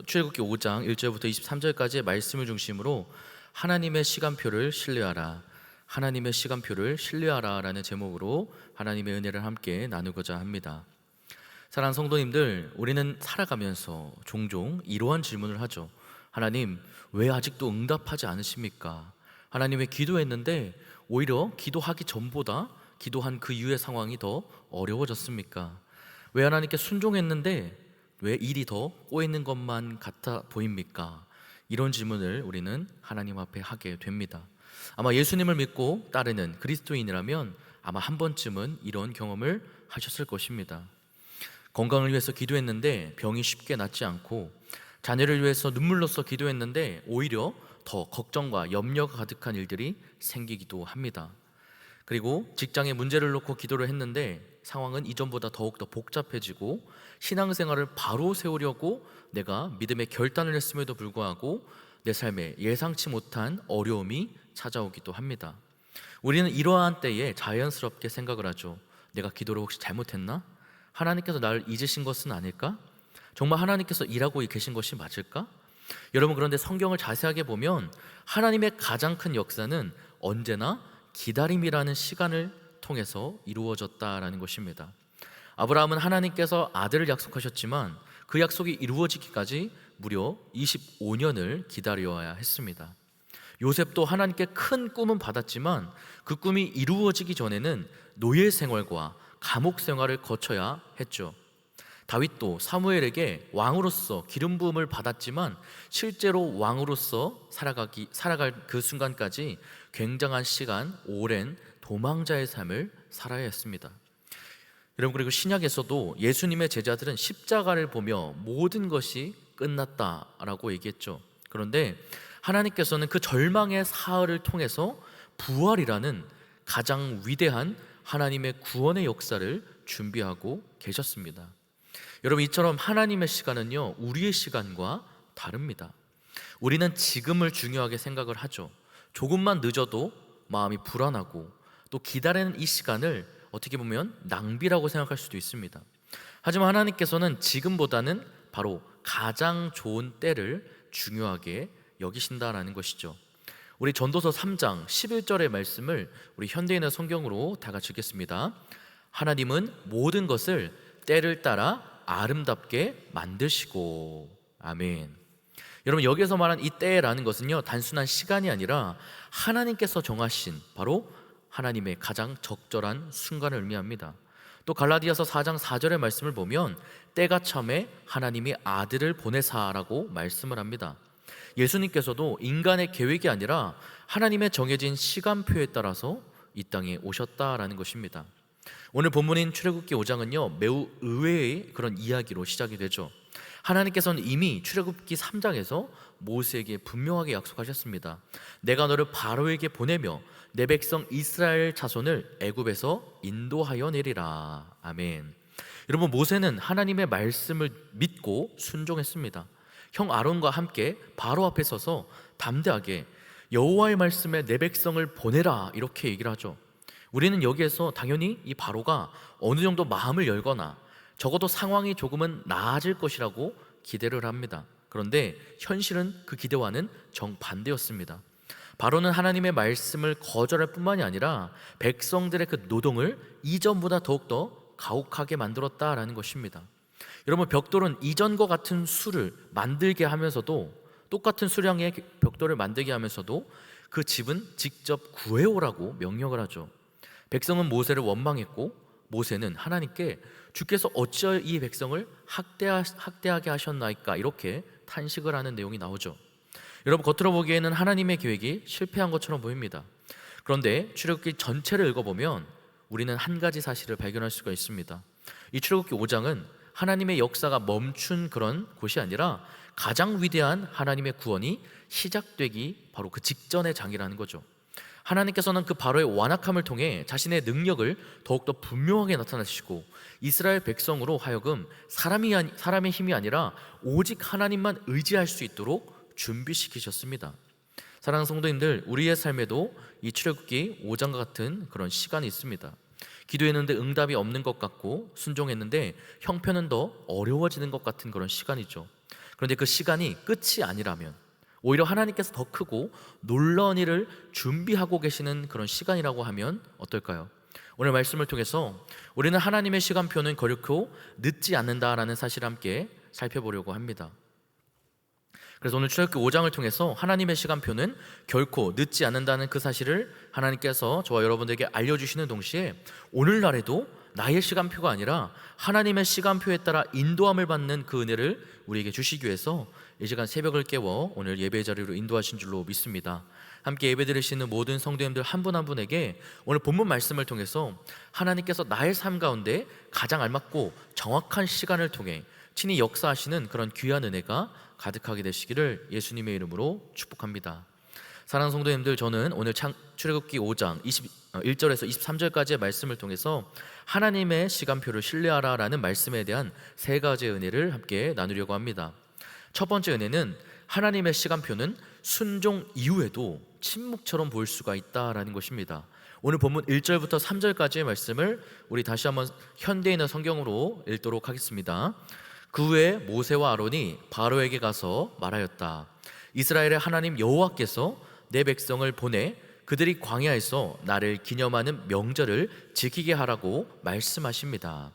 출애굽기 5장 1절부터 23절까지의 말씀을 중심으로 하나님의 시간표를 신뢰하라, 하나님의 시간표를 신뢰하라 라는 제목으로 하나님의 은혜를 함께 나누고자 합니다. 사랑하는 성도님들, 우리는 살아가면서 종종 이러한 질문을 하죠. 하나님, 왜 아직도 응답하지 않으십니까? 하나님, 왜 기도했는데 오히려 기도하기 전보다 기도한 그 이후의 상황이 더 어려워졌습니까? 왜 하나님께 순종했는데 왜 일이 더 꼬이는 것만 같아 보입니까? 이런 질문을 우리는 하나님 앞에 하게 됩니다. 아마 예수님을 믿고 따르는 그리스도인이라면 아마 한 번쯤은 이런 경험을 하셨을 것입니다. 건강을 위해서 기도했는데 병이 쉽게 낫지 않고, 자녀를 위해서 눈물로써 기도했는데 오히려 더 걱정과 염려가 가득한 일들이 생기기도 합니다. 그리고 직장에 문제를 놓고 기도를 했는데 상황은 이전보다 더욱더 복잡해지고, 신앙생활을 바로 세우려고 내가 믿음의 결단을 했음에도 불구하고 내 삶에 예상치 못한 어려움이 찾아오기도 합니다. 우리는 이러한 때에 자연스럽게 생각을 하죠. 내가 기도를 혹시 잘못했나? 하나님께서 나를 잊으신 것은 아닐까? 정말 하나님께서 일하고 계신 것이 맞을까? 여러분, 그런데 성경을 자세하게 보면 하나님의 가장 큰 역사는 언제나 기다림이라는 시간을 통해서 이루어졌다라는 것입니다. 아브라함은 하나님께서 아들을 약속하셨지만 그 약속이 이루어지기까지 무려 25년을 기다려야 했습니다. 요셉도 하나님께 큰 꿈은 받았지만 그 꿈이 이루어지기 전에는 노예 생활과 감옥 생활을 거쳐야 했죠. 다윗도 사무엘에게 왕으로서 기름 부음을 받았지만 실제로 왕으로서 살아갈 그 순간까지 굉장한 시간, 오랜 도망자의 삶을 살아야 했습니다. 여러분, 그리고 신약에서도 예수님의 제자들은 십자가를 보며 모든 것이 끝났다라고 얘기했죠. 그런데 하나님께서는 그 절망의 사흘을 통해서 부활이라는 가장 위대한 하나님의 구원의 역사를 준비하고 계셨습니다. 여러분, 이처럼 하나님의 시간은요, 우리의 시간과 다릅니다. 우리는 지금을 중요하게 생각을 하죠. 조금만 늦어도 마음이 불안하고, 또 기다리는 이 시간을 어떻게 보면 낭비라고 생각할 수도 있습니다. 하지만 하나님께서는 지금보다는 바로 가장 좋은 때를 중요하게 여기신다라는 것이죠. 우리 전도서 3장 11절의 말씀을 우리 현대인의 성경으로 다 같이 읽겠습니다. 하나님은 모든 것을 때를 따라 아름답게 만드시고. 아멘. 여러분, 여기서 말한 이 때라는 것은요, 단순한 시간이 아니라 하나님께서 정하신 바로 하나님의 가장 적절한 순간을 의미합니다. 또 갈라디아서 4장 4절의 말씀을 보면 때가 참에 하나님이 아들을 보내사라고 말씀을 합니다. 예수님께서도 인간의 계획이 아니라 하나님의 정해진 시간표에 따라서 이 땅에 오셨다라는 것입니다. 오늘 본문인 출애굽기 5장은요, 매우 의외의 그런 이야기로 시작이 되죠. 하나님께서는 이미 출애굽기 3장에서 모세에게 분명하게 약속하셨습니다. 내가 너를 바로에게 보내며 내 백성 이스라엘 자손을 애굽에서 인도하여 내리라. 아멘. 여러분, 모세는 하나님의 말씀을 믿고 순종했습니다. 형 아론과 함께 바로 앞에 서서 담대하게 여호와의 말씀에 내 백성을 보내라, 이렇게 얘기를 하죠. 우리는 여기에서 당연히 이 바로가 어느 정도 마음을 열거나 적어도 상황이 조금은 나아질 것이라고 기대를 합니다. 그런데 현실은 그 기대와는 정반대였습니다. 바로는 하나님의 말씀을 거절할 뿐만이 아니라 백성들의 그 노동을 이전보다 더욱더 가혹하게 만들었다라는 것입니다. 여러분, 벽돌은 이전과 같은 수를 만들게 하면서도, 똑같은 수량의 벽돌을 만들게 하면서도 그 집은 직접 구해오라고 명령을 하죠. 백성은 모세를 원망했고, 모세는 하나님께 주께서 어찌하여 이 백성을 학대하게 하셨나이까, 이렇게 탄식을 하는 내용이 나오죠. 여러분, 겉으로 보기에는 하나님의 계획이 실패한 것처럼 보입니다. 그런데 출애굽기 전체를 읽어보면 우리는 한 가지 사실을 발견할 수가 있습니다. 이 출애굽기 5장은 하나님의 역사가 멈춘 그런 곳이 아니라 가장 위대한 하나님의 구원이 시작되기 바로 그 직전의 장이라는 거죠. 하나님께서는 그 바로의 완악함을 통해 자신의 능력을 더욱더 분명하게 나타내시고, 이스라엘 백성으로 하여금 사람의 힘이 아니라 오직 하나님만 의지할 수 있도록 준비시키셨습니다. 사랑하는 성도님들, 우리의 삶에도 이 출애굽기 5장과 같은 그런 시간이 있습니다. 기도했는데 응답이 없는 것 같고, 순종했는데 형편은 더 어려워지는 것 같은 그런 시간이죠. 그런데 그 시간이 끝이 아니라면, 오히려 하나님께서 더 크고 놀라운 일을 준비하고 계시는 그런 시간이라고 하면 어떨까요? 오늘 말씀을 통해서 우리는 하나님의 시간표는 결코 늦지 않는다라는 사실을 함께 살펴보려고 합니다. 그래서 오늘 출애굽기 5장을 통해서 하나님의 시간표는 결코 늦지 않는다는 그 사실을 하나님께서 저와 여러분들에게 알려주시는 동시에, 오늘날에도 나의 시간표가 아니라 하나님의 시간표에 따라 인도함을 받는 그 은혜를 우리에게 주시기 위해서 이 시간 새벽을 깨워 오늘 예배 자리로 인도하신 줄로 믿습니다. 함께 예배 드리시는 모든 성도님들 한 분 한 분에게 오늘 본문 말씀을 통해서 하나님께서 나의 삶 가운데 가장 알맞고 정확한 시간을 통해 친히 역사하시는 그런 귀한 은혜가 가득하게 되시기를 예수님의 이름으로 축복합니다. 사랑하는 성도님들, 저는 오늘 출애굽기 5장 21절에서 23절까지의 말씀을 통해서 하나님의 시간표를 신뢰하라 라는 말씀에 대한 세 가지의 은혜를 함께 나누려고 합니다. 첫 번째 은혜는 하나님의 시간표는 순종 이후에도 침묵처럼 보일 수가 있다라는 것입니다. 오늘 본문 1절부터 3절까지의 말씀을 우리 다시 한번 현대인의 성경으로 읽도록 하겠습니다. 그 후에 모세와 아론이 바로에게 가서 말하였다. 이스라엘의 하나님 여호와께서 내 백성을 보내 그들이 광야에서 나를 기념하는 명절을 지키게 하라고 말씀하십니다.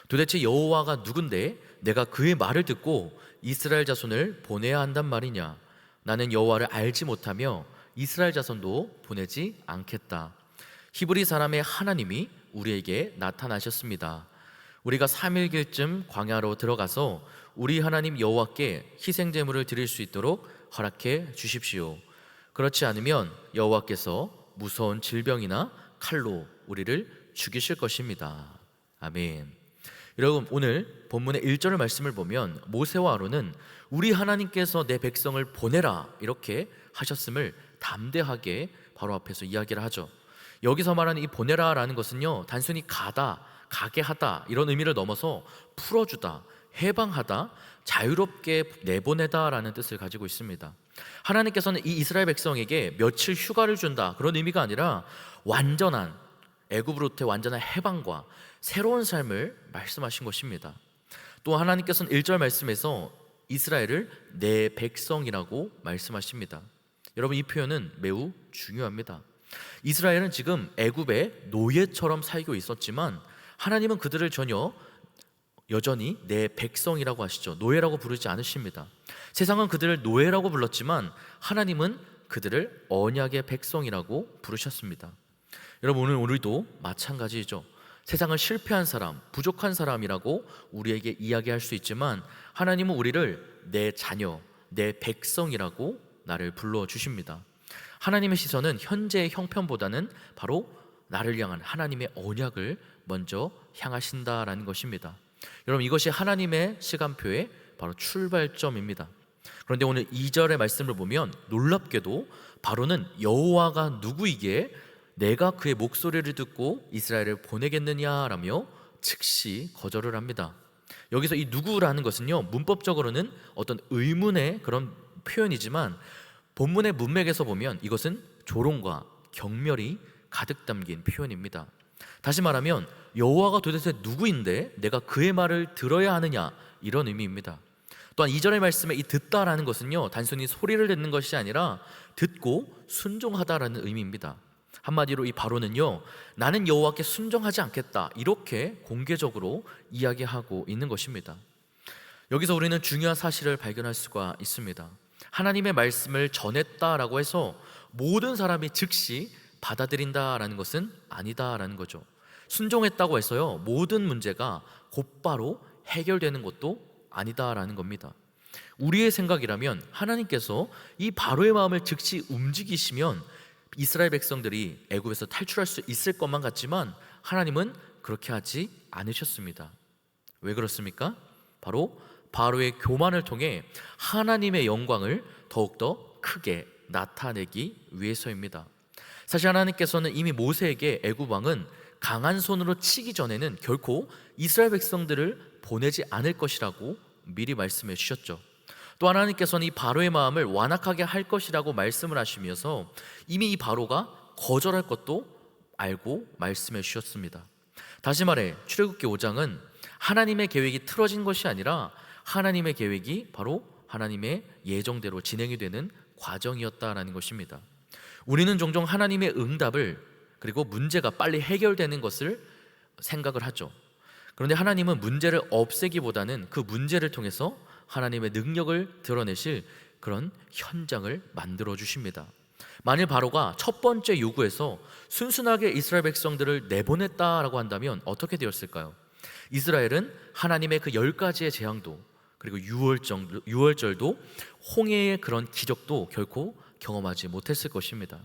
도대체 여호와가 누군데 내가 그의 말을 듣고 이스라엘 자손을 보내야 한단 말이냐? 나는 여호와를 알지 못하며 이스라엘 자손도 보내지 않겠다. 히브리 사람의 하나님이 우리에게 나타나셨습니다. 우리가 3일길쯤 광야로 들어가서 우리 하나님 여호와께 희생 제물을 드릴 수 있도록 허락해 주십시오. 그렇지 않으면 여호와께서 무서운 질병이나 칼로 우리를 죽이실 것입니다. 아멘. 여러분, 오늘 본문의 1절의 말씀을 보면 모세와 아론은 우리 하나님께서 내 백성을 보내라 이렇게 하셨음을 담대하게 바로 앞에서 이야기를 하죠. 여기서 말하는 이 보내라 라는 것은요, 단순히 가다, 가게 하다 이런 의미를 넘어서 풀어주다, 해방하다, 자유롭게 내보내다 라는 뜻을 가지고 있습니다. 하나님께서는 이 이스라엘 백성에게 며칠 휴가를 준다 그런 의미가 아니라 완전한 애굽으로부터의 완전한 해방과 새로운 삶을 말씀하신 것입니다. 또 하나님께서는 1절 말씀에서 이스라엘을 내 백성이라고 말씀하십니다. 여러분, 이 표현은 매우 중요합니다. 이스라엘은 지금 애굽의 노예처럼 살고 있었지만 하나님은 그들을 여전히 내 백성이라고 하시죠. 노예라고 부르지 않으십니다. 세상은 그들을 노예라고 불렀지만 하나님은 그들을 언약의 백성이라고 부르셨습니다. 여러분, 오늘 우리도 마찬가지죠. 세상은 실패한 사람, 부족한 사람이라고 우리에게 이야기할 수 있지만 하나님은 우리를 내 자녀, 내 백성이라고 나를 불러주십니다. 하나님의 시선은 현재의 형편보다는 바로 나를 향한 하나님의 언약을 먼저 향하신다라는 것입니다. 여러분, 이것이 하나님의 시간표의 바로 출발점입니다. 그런데 오늘 2절의 말씀을 보면 놀랍게도 바로는 여호와가 누구이기에 내가 그의 목소리를 듣고 이스라엘을 보내겠느냐라며 즉시 거절을 합니다. 여기서 이 누구라는 것은요, 문법적으로는 어떤 의문의 그런 표현이지만 본문의 문맥에서 보면 이것은 조롱과 경멸이 가득 담긴 표현입니다. 다시 말하면 여호와가 도대체 누구인데 내가 그의 말을 들어야 하느냐, 이런 의미입니다. 또한 2절의 말씀에 이 듣다라는 것은요, 단순히 소리를 듣는 것이 아니라 듣고 순종하다라는 의미입니다. 한마디로 이 바로는요, 나는 여호와께 순종하지 않겠다 이렇게 공개적으로 이야기하고 있는 것입니다. 여기서 우리는 중요한 사실을 발견할 수가 있습니다. 하나님의 말씀을 전했다라고 해서 모든 사람이 즉시 받아들인다라는 것은 아니다라는 거죠. 순종했다고 해서요, 모든 문제가 곧바로 해결되는 것도 아니다라는 겁니다. 우리의 생각이라면 하나님께서 이 바로의 마음을 즉시 움직이시면 이스라엘 백성들이 애굽에서 탈출할 수 있을 것만 같지만 하나님은 그렇게 하지 않으셨습니다. 왜 그렇습니까? 바로 바로의 교만을 통해 하나님의 영광을 더욱더 크게 나타내기 위해서입니다. 사실 하나님께서는 이미 모세에게 애굽 왕은 강한 손으로 치기 전에는 결코 이스라엘 백성들을 보내지 않을 것이라고 미리 말씀해 주셨죠. 또 하나님께서는 이 바로의 마음을 완악하게 할 것이라고 말씀을 하시면서 이미 이 바로가 거절할 것도 알고 말씀해 주셨습니다. 다시 말해 출애굽기 5장은 하나님의 계획이 틀어진 것이 아니라 하나님의 계획이 바로 하나님의 예정대로 진행이 되는 과정이었다라는 것입니다. 우리는 종종 하나님의 응답을, 그리고 문제가 빨리 해결되는 것을 생각을 하죠. 그런데 하나님은 문제를 없애기보다는 그 문제를 통해서 하나님의 능력을 드러내실 그런 현장을 만들어 주십니다. 만일 바로가 첫 번째 요구에서 순순하게 이스라엘 백성들을 내보냈다라고 한다면 어떻게 되었을까요? 이스라엘은 하나님의 그 10가지의 재앙도, 그리고 유월절도, 홍해의 그런 기적도 결코 경험하지 못했을 것입니다.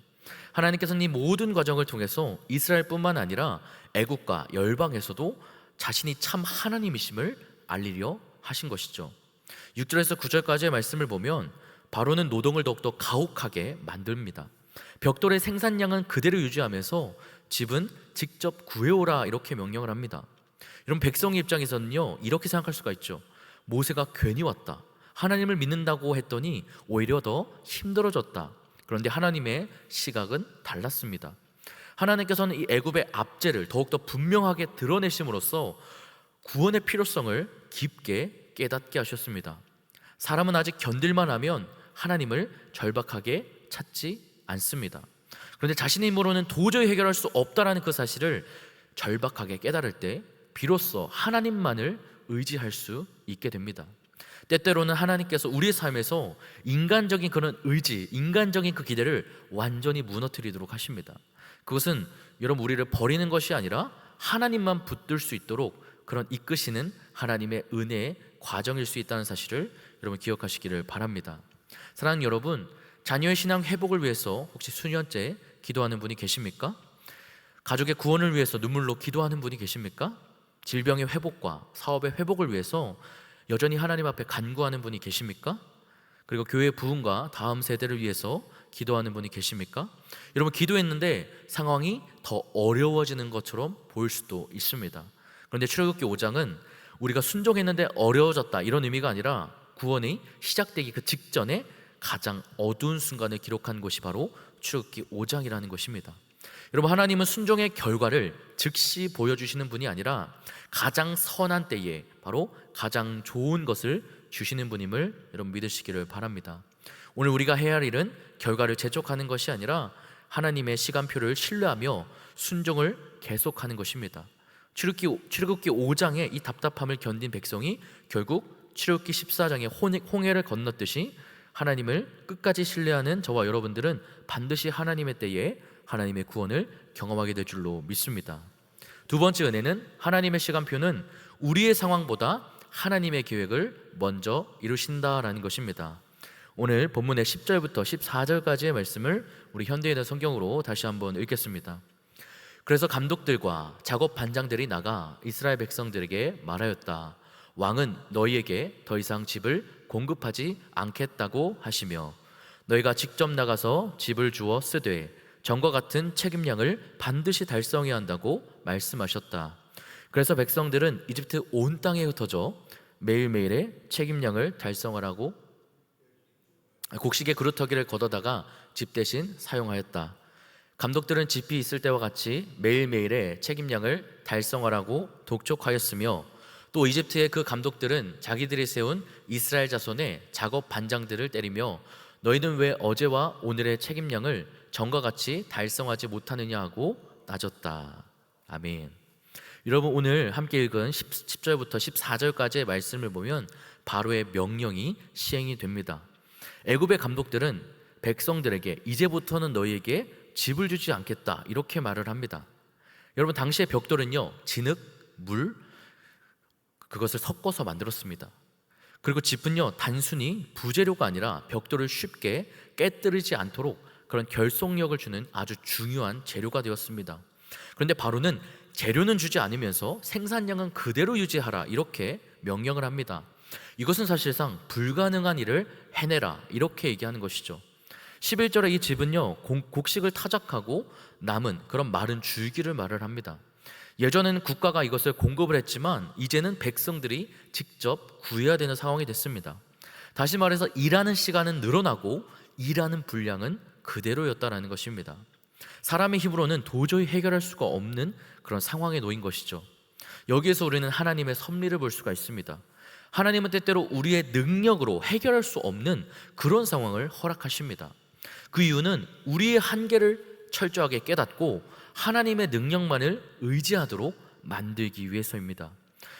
하나님께서는 이 모든 과정을 통해서 이스라엘뿐만 아니라 애국과 열방에서도 자신이 참 하나님이심을 알리려 하신 것이죠. 6절에서 9절까지의 말씀을 보면 바로는 노동을 더욱더 가혹하게 만듭니다. 벽돌의 생산량은 그대로 유지하면서 집은 직접 구해오라 이렇게 명령을 합니다. 이런 백성의 입장에서는요, 이렇게 생각할 수가 있죠. 모세가 괜히 왔다, 하나님을 믿는다고 했더니 오히려 더 힘들어졌다. 그런데 하나님의 시각은 달랐습니다. 하나님께서는 이 애굽의 압제를 더욱더 분명하게 드러내심으로써 구원의 필요성을 깊게 깨닫게 하셨습니다. 사람은 아직 견딜만 하면 하나님을 절박하게 찾지 않습니다. 그런데 자신의 힘으로는 도저히 해결할 수 없다라는 그 사실을 절박하게 깨달을 때 비로소 하나님만을 의지할 수 있게 됩니다. 때때로는 하나님께서 우리의 삶에서 인간적인 그런 의지, 인간적인 그 기대를 완전히 무너뜨리도록 하십니다. 그것은 여러분 우리를 버리는 것이 아니라 하나님만 붙들 수 있도록 그런 이끄시는 하나님의 은혜의 과정일 수 있다는 사실을 여러분 기억하시기를 바랍니다. 사랑하는 여러분, 자녀의 신앙 회복을 위해서 혹시 수년째 기도하는 분이 계십니까? 가족의 구원을 위해서 눈물로 기도하는 분이 계십니까? 질병의 회복과 사업의 회복을 위해서 여전히 하나님 앞에 간구하는 분이 계십니까? 그리고 교회 부흥과 다음 세대를 위해서 기도하는 분이 계십니까? 여러분, 기도했는데 상황이 더 어려워지는 것처럼 보일 수도 있습니다. 그런데 출애굽기 5장은 우리가 순종했는데 어려워졌다 이런 의미가 아니라 구원이 시작되기 그 직전에 가장 어두운 순간을 기록한 것이 바로 출애굽기 5장이라는 것입니다. 여러분, 하나님은 순종의 결과를 즉시 보여주시는 분이 아니라 가장 선한 때에 바로 가장 좋은 것을 주시는 분임을 여러분 믿으시기를 바랍니다. 오늘 우리가 해야 할 일은 결과를 재촉하는 것이 아니라 하나님의 시간표를 신뢰하며 순종을 계속하는 것입니다. 출애굽기 5장의 이 답답함을 견딘 백성이 결국 출애굽기 14장의 홍해를 건넜듯이 하나님을 끝까지 신뢰하는 저와 여러분들은 반드시 하나님의 때에 하나님의 구원을 경험하게 될 줄로 믿습니다. 두 번째 은혜는 하나님의 시간표는 우리의 상황보다 하나님의 계획을 먼저 이루신다라는 것입니다. 오늘 본문의 10절부터 14절까지의 말씀을 우리 현대인의 성경으로 다시 한번 읽겠습니다. 그래서 감독들과 작업 반장들이 나가 이스라엘 백성들에게 말하였다. 왕은 너희에게 더 이상 집을 공급하지 않겠다고 하시며 너희가 직접 나가서 집을 주어 쓰되 전과 같은 책임량을 반드시 달성해야 한다고 말씀하셨다. 그래서 백성들은 이집트 온 땅에 흩어져 매일매일의 책임량을 달성하라고 곡식의 그루터기를 걷어다가 집 대신 사용하였다. 감독들은 집이 있을 때와 같이 매일매일의 책임량을 달성하라고 독촉하였으며 또 이집트의 그 감독들은 자기들이 세운 이스라엘 자손의 작업 반장들을 때리며 너희는 왜 어제와 오늘의 책임량을 전과 같이 달성하지 못하느냐 하고 따졌다. 아멘. 여러분, 오늘 함께 읽은 10절부터 14절까지의 말씀을 보면 바로의 명령이 시행이 됩니다. 애굽의 감독들은 백성들에게 이제부터는 너희에게 집을 주지 않겠다 이렇게 말을 합니다. 여러분, 당시의 벽돌은요, 진흙, 물 그것을 섞어서 만들었습니다. 그리고 집은요, 단순히 부재료가 아니라 벽돌을 쉽게 깨뜨리지 않도록 그런 결속력을 주는 아주 중요한 재료가 되었습니다. 그런데 바로는 재료는 주지 않으면서 생산량은 그대로 유지하라 이렇게 명령을 합니다. 이것은 사실상 불가능한 일을 해내라 이렇게 얘기하는 것이죠. 11절에 이 집은요, 곡식을 타작하고 남은 그런 마른 줄기를 말을 합니다. 예전에는 국가가 이것을 공급을 했지만 이제는 백성들이 직접 구해야 되는 상황이 됐습니다. 다시 말해서 일하는 시간은 늘어나고 일하는 분량은 그대로였다라는 것입니다. 사람의 힘으로는 도저히 해결할 수가 없는 그런 상황에 놓인 것이죠. 여기에서 우리는 하나님의 섭리를 볼 수가 있습니다. 하나님은 때때로 우리의 능력으로 해결할 수 없는 그런 상황을 허락하십니다. 그 이유는 우리의 한계를 철저하게 깨닫고 하나님의 능력만을 의지하도록 만들기 위해서입니다.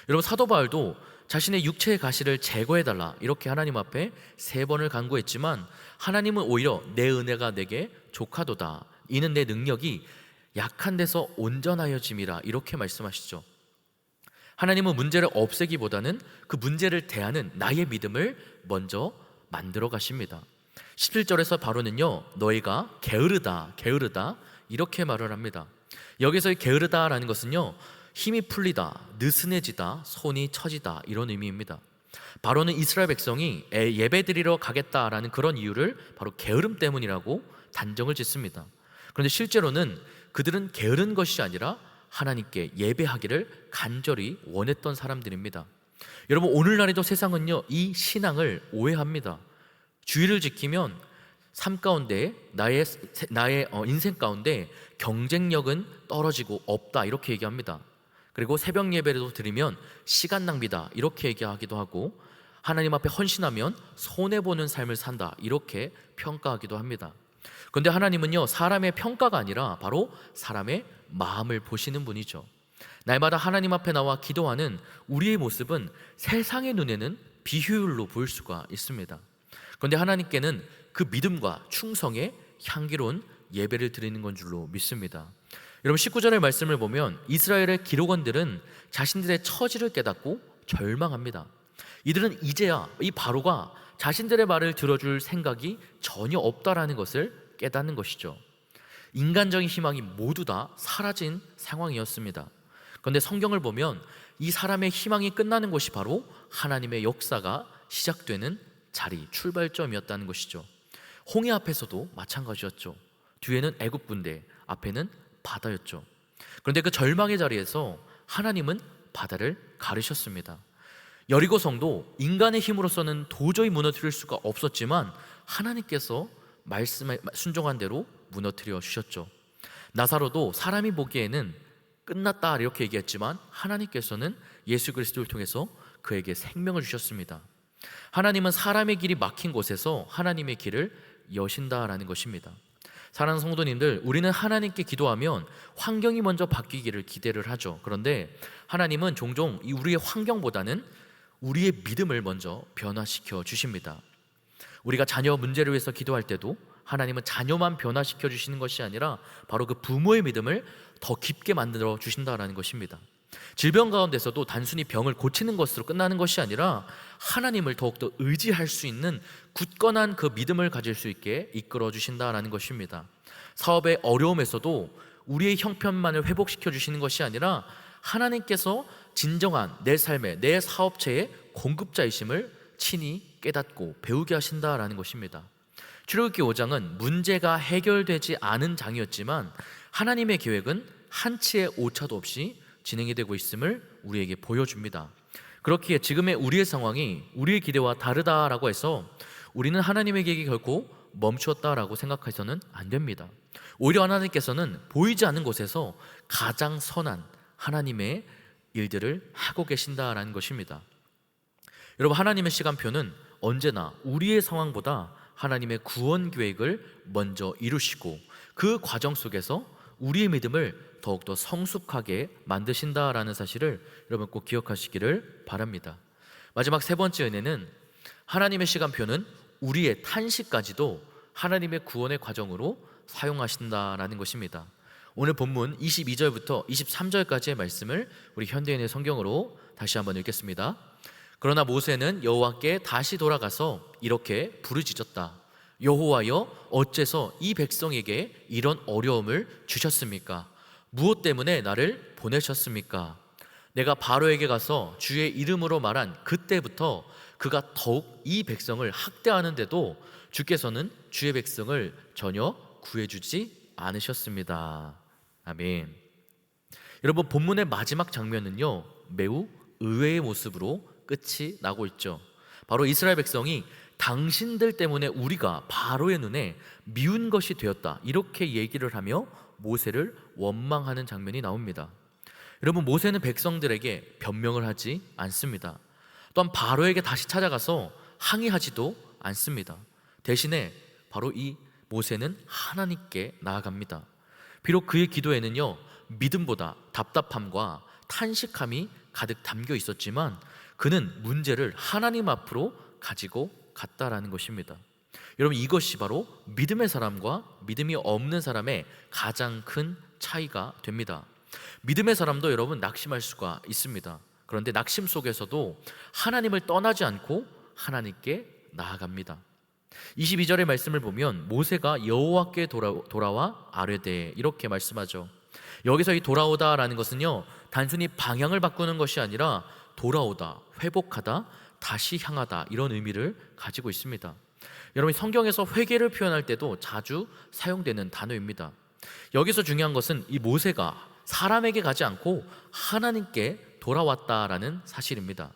여러분, 사도 바울도 자신의 육체의 가시를 제거해달라 이렇게 하나님 앞에 3번을 간구했지만 하나님은 오히려 내 은혜가 내게 족하도다, 이는 내 능력이 약한 데서 온전하여짐이라 이렇게 말씀하시죠. 하나님은 문제를 없애기보다는 그 문제를 대하는 나의 믿음을 먼저 만들어 가십니다. 17절에서 바로는요, 너희가 게으르다 게으르다 이렇게 말을 합니다. 여기서의 게으르다라는 것은요, 힘이 풀리다, 느슨해지다, 손이 처지다 이런 의미입니다. 바로는 이스라엘 백성이 예배드리러 가겠다라는 그런 이유를 바로 게으름 때문이라고 단정을 짓습니다. 그런데 실제로는 그들은 게으른 것이 아니라 하나님께 예배하기를 간절히 원했던 사람들입니다. 여러분, 오늘날에도 세상은요, 이 신앙을 오해합니다. 주의를 지키면 삶 가운데 나의 인생 가운데 경쟁력은 떨어지고 없다 이렇게 얘기합니다. 그리고 새벽 예배를 드리면 시간 낭비다 이렇게 얘기하기도 하고, 하나님 앞에 헌신하면 손해보는 삶을 산다 이렇게 평가하기도 합니다. 그런데 하나님은요, 사람의 평가가 아니라 바로 사람의 마음을 보시는 분이죠. 날마다 하나님 앞에 나와 기도하는 우리의 모습은 세상의 눈에는 비효율로 보일 수가 있습니다. 그런데 하나님께는 그 믿음과 충성의 향기로운 예배를 드리는 건 줄로 믿습니다. 여러분, 19절의 말씀을 보면 이스라엘의 기록원들은 자신들의 처지를 깨닫고 절망합니다. 이들은 이제야 이 바로가 자신들의 말을 들어줄 생각이 전혀 없다라는 것을 깨닫는 것이죠. 인간적인 희망이 모두 다 사라진 상황이었습니다. 그런데 성경을 보면 이 사람의 희망이 끝나는 곳이 바로 하나님의 역사가 시작되는 자리, 출발점이었다는 것이죠. 홍해 앞에서도 마찬가지였죠. 뒤에는 애굽 군대, 앞에는 바다였죠. 그런데 그 절망의 자리에서 하나님은 바다를 가르셨습니다. 여리고 성도 인간의 힘으로서는 도저히 무너뜨릴 수가 없었지만 하나님께서 말씀에 순종한 대로 무너뜨려 주셨죠. 나사로도 사람이 보기에는 끝났다 이렇게 얘기했지만 하나님께서는 예수 그리스도를 통해서 그에게 생명을 주셨습니다. 하나님은 사람의 길이 막힌 곳에서 하나님의 길을 여신다라는 것입니다. 사랑하는 성도님들, 우리는 하나님께 기도하면 환경이 먼저 바뀌기를 기대를 하죠. 그런데 하나님은 종종 우리의 환경보다는 우리의 믿음을 먼저 변화시켜 주십니다. 우리가 자녀 문제를 위해서 기도할 때도 하나님은 자녀만 변화시켜 주시는 것이 아니라 바로 그 부모의 믿음을 더 깊게 만들어 주신다라는 것입니다. 질병 가운데서도 단순히 병을 고치는 것으로 끝나는 것이 아니라 하나님을 더욱더 의지할 수 있는 굳건한 그 믿음을 가질 수 있게 이끌어 주신다라는 것입니다. 사업의 어려움에서도 우리의 형편만을 회복시켜 주시는 것이 아니라 하나님께서 진정한 내 삶의, 내 사업체의 공급자이심을 친히 깨닫고 배우게 하신다라는 것입니다. 출애굽기 5장은 문제가 해결되지 않은 장이었지만 하나님의 계획은 한치의 오차도 없이 진행이 되고 있음을 우리에게 보여줍니다. 그렇기에 지금의 우리의 상황이 우리의 기대와 다르다라고 해서 우리는 하나님의 계획이 결코 멈추었다라고 생각해서는 안 됩니다. 오히려 하나님께서는 보이지 않는 곳에서 가장 선한 하나님의 일들을 하고 계신다라는 것입니다. 여러분, 하나님의 시간표는 언제나 우리의 상황보다 하나님의 구원 계획을 먼저 이루시고 그 과정 속에서 우리의 믿음을 더욱더 성숙하게 만드신다라는 사실을 여러분 꼭 기억하시기를 바랍니다. 마지막 3번째 은혜는 하나님의 시간표는 우리의 탄식까지도 하나님의 구원의 과정으로 사용하신다라는 것입니다. 오늘 본문 22절부터 23절까지의 말씀을 우리 현대인의 성경으로 다시 한번 읽겠습니다. 그러나 모세는 여호와께 다시 돌아가서 이렇게 부르짖었다. 여호와여, 어째서 이 백성에게 이런 어려움을 주셨습니까? 무엇 때문에 나를 보내셨습니까? 내가 바로에게 가서 주의 이름으로 말한 그때부터 그가 더욱 이 백성을 학대하는데도 주께서는 주의 백성을 전혀 구해주지 않으셨습니다. 아멘. 여러분, 본문의 마지막 장면은요, 매우 의외의 모습으로 끝이 나고 있죠. 바로 이스라엘 백성이 당신들 때문에 우리가 바로의 눈에 미운 것이 되었다 이렇게 얘기를 하며 모세를 원망하는 장면이 나옵니다. 여러분, 모세는 백성들에게 변명을 하지 않습니다. 또한 바로에게 다시 찾아가서 항의하지도 않습니다. 대신에 바로 이 모세는 하나님께 나아갑니다. 비록 그의 기도에는요, 믿음보다 답답함과 탄식함이 가득 담겨 있었지만 그는 문제를 하나님 앞으로 가지고 갔다라는 것입니다. 여러분, 이것이 바로 믿음의 사람과 믿음이 없는 사람의 가장 큰 차이가 됩니다. 믿음의 사람도 여러분 낙심할 수가 있습니다. 그런데 낙심 속에서도 하나님을 떠나지 않고 하나님께 나아갑니다. 22절의 말씀을 보면 모세가 여호와께 돌아와 아뢰되 이렇게 말씀하죠. 여기서 이 돌아오다라는 것은요, 단순히 방향을 바꾸는 것이 아니라 돌아오다, 회복하다, 다시 향하다, 이런 의미를 가지고 있습니다. 여러분, 성경에서 회개를 표현할 때도 자주 사용되는 단어입니다. 여기서 중요한 것은 이 모세가 사람에게 가지 않고 하나님께 돌아왔다라는 사실입니다.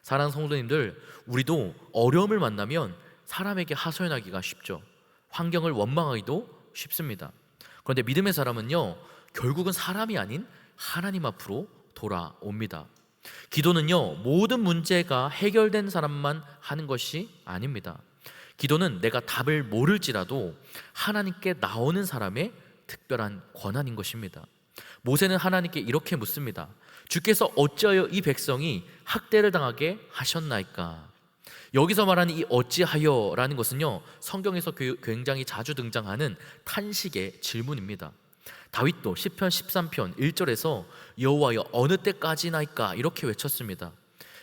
사랑하는 성도님들, 우리도 어려움을 만나면 사람에게 하소연하기가 쉽죠. 환경을 원망하기도 쉽습니다. 그런데 믿음의 사람은요, 결국은 사람이 아닌 하나님 앞으로 돌아옵니다. 기도는요, 모든 문제가 해결된 사람만 하는 것이 아닙니다. 기도는 내가 답을 모를지라도 하나님께 나오는 사람의 특별한 권한인 것입니다. 모세는 하나님께 이렇게 묻습니다. 주께서 어찌하여 이 백성이 학대를 당하게 하셨나이까? 여기서 말하는 이 어찌하여라는 것은요, 성경에서 굉장히 자주 등장하는 탄식의 질문입니다. 다윗도 시편 13편 1절에서 여호와여 어느 때까지나이까 이렇게 외쳤습니다.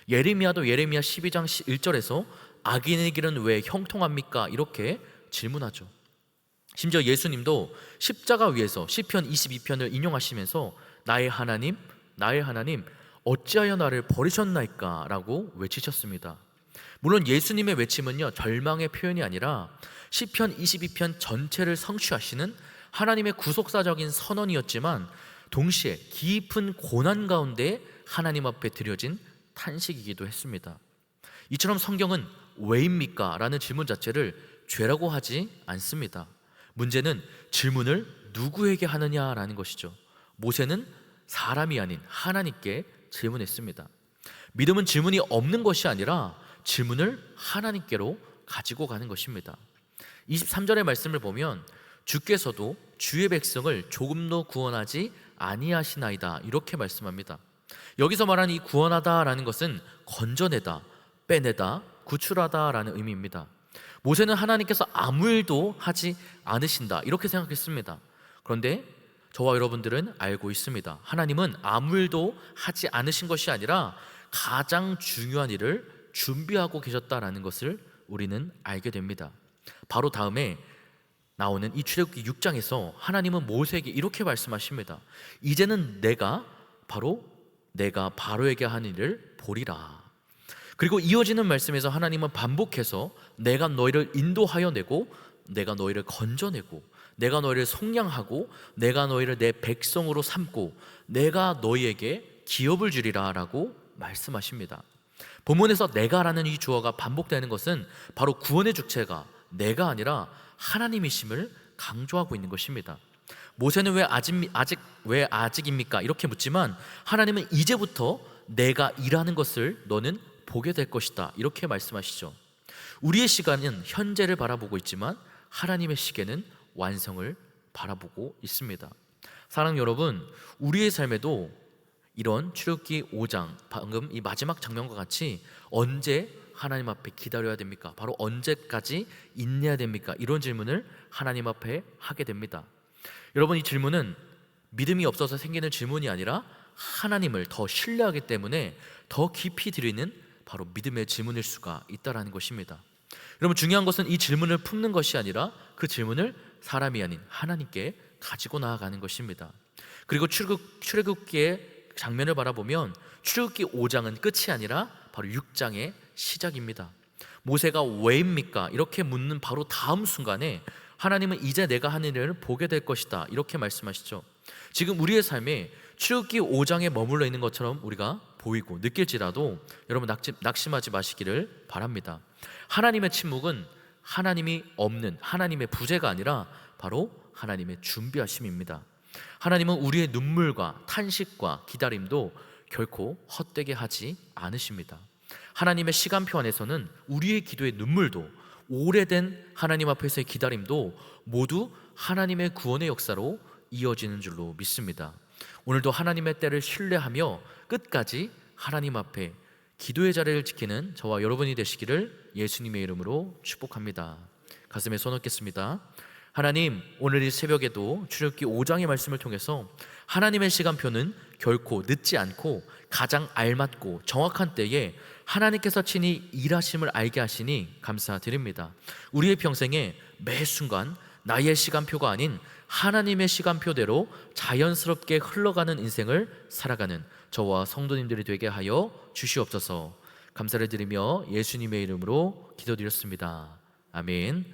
예레미야도 예레미야 12장 1절에서 악인의 길은 왜 형통합니까? 이렇게 질문하죠. 심지어 예수님도 십자가 위에서 시편 22편을 인용하시면서 나의 하나님 어찌하여 나를 버리셨나이까? 라고 외치셨습니다. 물론 예수님의 외침은요, 절망의 표현이 아니라 시편 22편 전체를 성취하시는 하나님의 구속사적인 선언이었지만 동시에 깊은 고난 가운데 하나님 앞에 드려진 탄식이기도 했습니다. 이처럼 성경은 왜입니까? 라는 질문 자체를 죄라고 하지 않습니다. 문제는 질문을 누구에게 하느냐라는 것이죠. 모세는 사람이 아닌 하나님께 질문했습니다. 믿음은 질문이 없는 것이 아니라 질문을 하나님께로 가지고 가는 것입니다. 23절의 말씀을 보면 주께서도 주의 백성을 조금도 구원하지 아니하시나이다 이렇게 말씀합니다. 여기서 말하는 이 구원하다라는 것은 건져내다, 빼내다, 구출하다라는 의미입니다. 모세는 하나님께서 아무 일도 하지 않으신다 이렇게 생각했습니다. 그런데 저와 여러분들은 알고 있습니다. 하나님은 아무 일도 하지 않으신 것이 아니라 가장 중요한 일을 준비하고 계셨다라는 것을 우리는 알게 됩니다. 바로 다음에 나오는 이 출애굽기 6장에서 하나님은 모세에게 이렇게 말씀하십니다. 이제는 내가 바로에게 하는 일을 보리라. 그리고 이어지는 말씀에서 하나님은 반복해서 내가 너희를 인도하여 내고 내가 너희를 건져내고 내가 너희를 속량하고 내가 너희를 내 백성으로 삼고 내가 너희에게 기업을 주리라 라고 말씀하십니다. 본문에서 내가라는 이 주어가 반복되는 것은 바로 구원의 주체가 내가 아니라 하나님이심을 강조하고 있는 것입니다. 모세는 왜 아직입니까? 이렇게 묻지만 하나님은 이제부터 내가 일하는 것을 너는 보게 될 것이다 이렇게 말씀하시죠. 우리의 시간은 현재를 바라보고 있지만 하나님의 시계는 완성을 바라보고 있습니다. 사랑하는 여러분, 우리의 삶에도 이런 출애굽기 5장 방금 이 마지막 장면과 같이 언제 하나님 앞에 기다려야 됩니까? 바로 언제까지 인내해야 됩니까? 이런 질문을 하나님 앞에 하게 됩니다. 여러분, 이 질문은 믿음이 없어서 생기는 질문이 아니라 하나님을 더 신뢰하기 때문에 더 깊이 드리는 바로 믿음의 질문일 수가 있다는 것입니다. 여러분, 중요한 것은 이 질문을 품는 것이 아니라 그 질문을 사람이 아닌 하나님께 가지고 나아가는 것입니다. 그리고 출애굽기의 장면을 바라보면 출애굽기 5장은 끝이 아니라 바로 6장의 시작입니다. 모세가 왜입니까? 이렇게 묻는 바로 다음 순간에 하나님은 이제 내가 하는 일을 보게 될 것이다 이렇게 말씀하시죠. 지금 우리의 삶에 출애굽기 5장에 머물러 있는 것처럼 우리가 보이고 느낄지라도 여러분 낙심하지 마시기를 바랍니다. 하나님의 침묵은 하나님이 없는 하나님의 부재가 아니라 바로 하나님의 준비하심입니다. 하나님은 우리의 눈물과 탄식과 기다림도 결코 헛되게 하지 않으십니다. 하나님의 시간표 안에서는 우리의 기도의 눈물도, 오래된 하나님 앞에서의 기다림도 모두 하나님의 구원의 역사로 이어지는 줄로 믿습니다. 오늘도 하나님의 때를 신뢰하며 끝까지 하나님 앞에 기도의 자리를 지키는 저와 여러분이 되시기를 예수님의 이름으로 축복합니다. 가슴에 손 얹겠습니다. 하나님, 오늘 이 새벽에도 출애굽기 5장의 말씀을 통해서 하나님의 시간표는 결코 늦지 않고 가장 알맞고 정확한 때에 하나님께서 친히 일하심을 알게 하시니 감사드립니다. 우리의 평생에 매 순간 나의 시간표가 아닌 하나님의 시간표대로 자연스럽게 흘러가는 인생을 살아가는 저와 성도님들이 되게 하여 주시옵소서. 감사를 드리며 예수님의 이름으로 기도드렸습니다. 아멘.